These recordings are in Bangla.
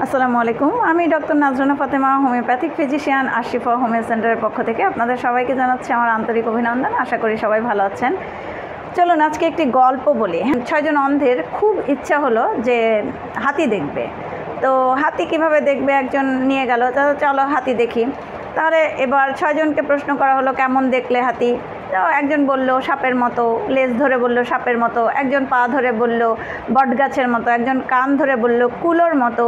আসসালামু আলাইকুম। আমি doctor Nazrana Fatema, homeopathic physician, Ashifa homeo সেন্টারের পক্ষ থেকে আপনাদের সবাইকে জানাচ্ছি আমার আন্তরিক অভিনন্দন। আশা করি সবাই ভালো আছেন। চলুন আজকে একটি গল্প বলি। 6 জন অন্ধের খুব ইচ্ছা হলো যে হাতি দেখবে। তো হাতি কিভাবে দেখবে, একজন নিয়ে গেল, চলো হাতি দেখি। তাহলে এবার 6 জনকে প্রশ্ন করা হলো, কেমন দেখলে হাতি? তো একজন বলল সাপের মতো, লেজ ধরে বলল সাপের মতো, একজন পা ধরে বলল বটগাছের মতো, একজন কান ধরে বলল কুলোর মতো।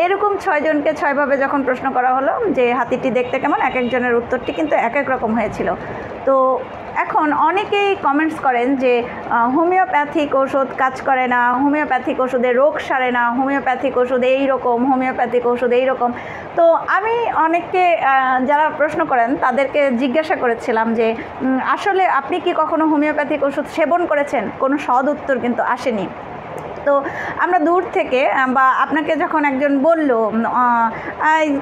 এরকম 6 জনকে 6ভাবে যখন প্রশ্ন করা হলো যে হাতিটি দেখতে কেমন, এক একজনের উত্তরটি কিন্তু এক এক রকম হয়েছিল। তো এখন অনেকেই কমেন্টস করেন যে হোমিওপ্যাথিক ওষুধ কাজ করে না, হোমিওপ্যাথিক ওষুধে রোগ সারে না, হোমিওপ্যাথিক ওষুধ এইরকম, হোমিওপ্যাথিক ওষুধ এইরকম। তো আমি অনেককে যারা প্রশ্ন করেন তাদেরকে জিজ্ঞাসা করেছিলাম যে আসলে আপনি কি কখনো হোমিওপ্যাথিক ওষুধ সেবন করেছেন? কোনো সদ উত্তর কিন্তু আসেনি। তো আমরা দূর থেকে বা আপনাকে যখন একজন বলল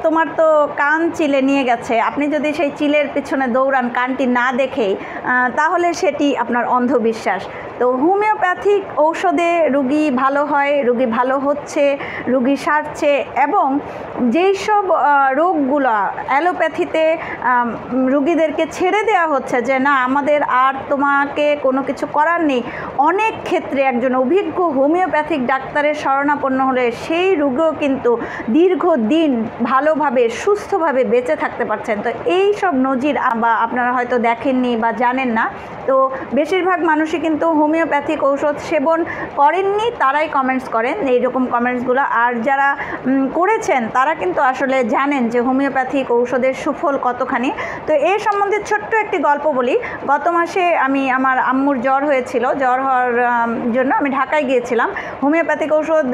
তোমার তো কান চিলে নিয়ে গেছে, আপনি যদি সেই চিলের পিছনে দৌড়ান কানটি না দেখেই, তাহলে সেটি আপনার অন্ধবিশ্বাস। তো হোমিওপ্যাথিক ঔষধে রুগী ভালো হয়, রুগী ভালো হচ্ছে, রুগী সারছে, এবং যেই সব রোগগুলো অ্যালোপ্যাথিতে রুগীদেরকে ছেড়ে দেওয়া হচ্ছে যে না আমাদের আর তোমাকে কোনো কিছু করার নেই, অনেক ক্ষেত্রে একজন অভিজ্ঞ হোমিওপ্যাথিক ডাক্তারের শরণাপন্ন হলে সেই রোগীও কিন্তু দীর্ঘদিন ভালোভাবে সুস্থভাবে বেঁচে থাকতে পারছেন। তো এই সব নজির বা আপনারা হয়তো দেখেননি বা জানেন না। তো বেশিরভাগ মানুষই কিন্তু হোমিওপ্যাথিক ঔষধ সেবন করেননি, তারাই কমেন্টস করেন এইরকম কমেন্টসগুলো। আর যারা করেছেন তারা কিন্তু আসলে জানেন যে হোমিওপ্যাথিক ঔষধের সুফল কতখানি। তো এই সম্বন্ধে ছোট্ট একটি গল্প বলি। গত মাসে আমার আম্মুর জ্বর হয়েছিল, জ্বর হওয়ার জন্য আমি ঢাকায় গিয়েছিলাম। হোমিওপ্যাথিক ঔষধ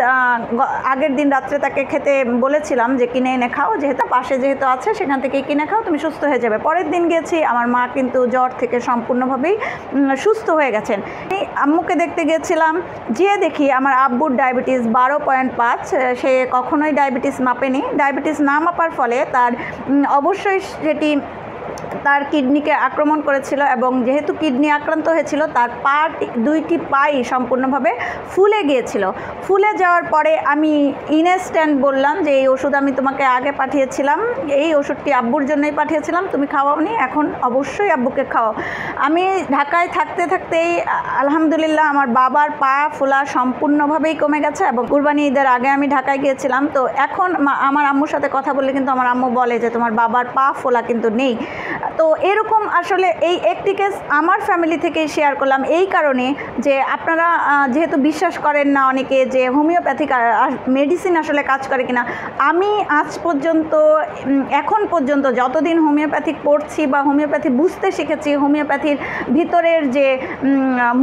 আগের দিন রাত্রে তাকে খেতে বলেছিলাম যে কিনে এনে খাও, যেহেতু পাশে যেহেতু আছে সেখান থেকেই কিনে খাও, তুমি সুস্থ হয়ে যাবে। পরের দিন গেছি, আমার মা কিন্তু জ্বর থেকে সম্পূর্ণভাবেই সুস্থ হয়ে গেছেন। আমি আম্মুকে দেখতে গিয়েছিলাম, যেয়ে দেখি আমার আব্বুর ডায়াবেটিস 12.5। সে কখনোই ডায়াবেটিস মাপেনি। ডায়াবেটিস না মাপার ফলে তার অবশ্যই সেটি তার কিডনিকে আক্রমণ করেছিল, এবং যেহেতু কিডনি আক্রান্ত হয়েছিল তার দুইটি পাই সম্পূর্ণভাবে ফুলে গিয়েছিল। ফুলে যাওয়ার পরে আমি ইনস্ট্যান্ট বললাম যে এই ওষুধ আমি তোমাকে আগে পাঠিয়েছিলাম, এই ওষুধটি আব্বুর জন্যই পাঠিয়েছিলাম, তুমি খাওয়াওনি, এখন অবশ্যই আব্বুকে খাওয়াও। আমি ঢাকায় থাকতে থাকতেই আলহামদুলিল্লাহ আমার বাবার পা ফোলা সম্পূর্ণভাবেই কমে গেছে, এবং কুরবানি ঈদের আগে আমি ঢাকায় গিয়েছিলাম। তো এখন আমার আম্মুর সাথে কথা বললে কিন্তু আমার আম্মু বলে যে তোমার বাবার পা ফোলা কিন্তু নেই। তো এরকম আসলে এই একটি কেস আমার ফ্যামিলি থেকেই শেয়ার করলাম এই কারণে যে আপনারা যেহেতু বিশ্বাস করেন না অনেকে যে হোমিওপ্যাথিক মেডিসিন আসলে কাজ করে কিনা। আমি আজ পর্যন্ত এখন পর্যন্ত যতদিন হোমিওপ্যাথিক পড়ছি বা হোমিওপ্যাথি বুঝতে শিখেছি, হোমিওপ্যাথির ভিতরের যে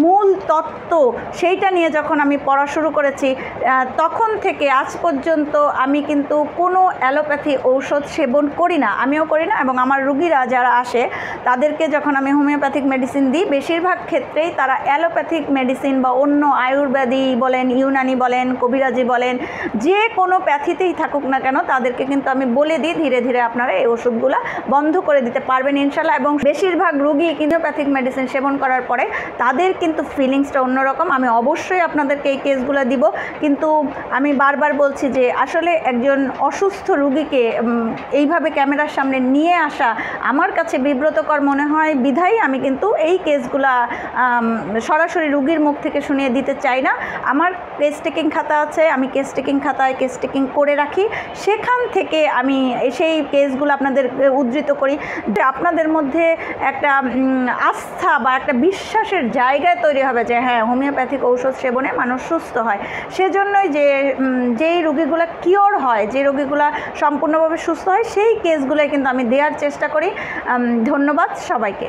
মূল তত্ত্ব সেইটা নিয়ে যখন আমি পড়া শুরু করেছি, তখন থেকে আজ পর্যন্ত আমি কিন্তু কোনো অ্যালোপ্যাথি ঔষধ সেবন করি না, আমিও করি না। এবং আমার রুগীরা যারা আসে তাদেরকে যখন আমি হোমিওপ্যাথিক মেডিসিন দিই, বেশিরভাগ ক্ষেত্রেই তারা অ্যালোপ্যাথিক মেডিসিন বা অন্য আয়ুর্বেদী বলেন, ইউনানি বলেন, কবিরাজি বলেন, যে কোনো প্যাথিতেই থাকুক না কেন, তাদেরকে কিন্তু আমি বলে দিই ধীরে ধীরে আপনারা এই ওষুধগুলো বন্ধ করে দিতে পারবেন ইনশাল্লাহ। এবং বেশিরভাগ রুগী হোমিওপ্যাথিক মেডিসিন সেবন করার পরে তাদের কিন্তু ফিলিংসটা অন্যরকম। আমি অবশ্যই আপনাদেরকে এই কেসগুলো দিব, কিন্তু আমি বারবার বলছি যে আসলে একজন অসুস্থ রুগীকে এইভাবে ক্যামেরার সামনে নিয়ে আসা আমার কাছে বিব্রতকর মনে হয়, বিধায় আমি কিন্তু এই কেসগুলা সরাসরি রুগীর মুখ থেকে শুনিয়ে দিতে চাই না। আমার কেস টেকিং খাতা আছে, আমি কেস টেকিং খাতায় কেস টেকিং করে রাখি, সেখান থেকে আমি সেই কেসগুলো আপনাদের উদ্ধৃত করি, যে আপনাদের মধ্যে একটা আস্থা বা একটা বিশ্বাসের জায়গায় তৈরি হবে যে হ্যাঁ হোমিওপ্যাথিক ঔষধ সেবনে মানুষ সুস্থ হয়। সেজন্যই যেই রোগীগুলো কিওর হয়, যে রোগীগুলো সম্পূর্ণভাবে সুস্থ হয়, সেই কেসগুলোই কিন্তু আমি দেওয়ার চেষ্টা করি। ধন্যবাদ সবাইকে।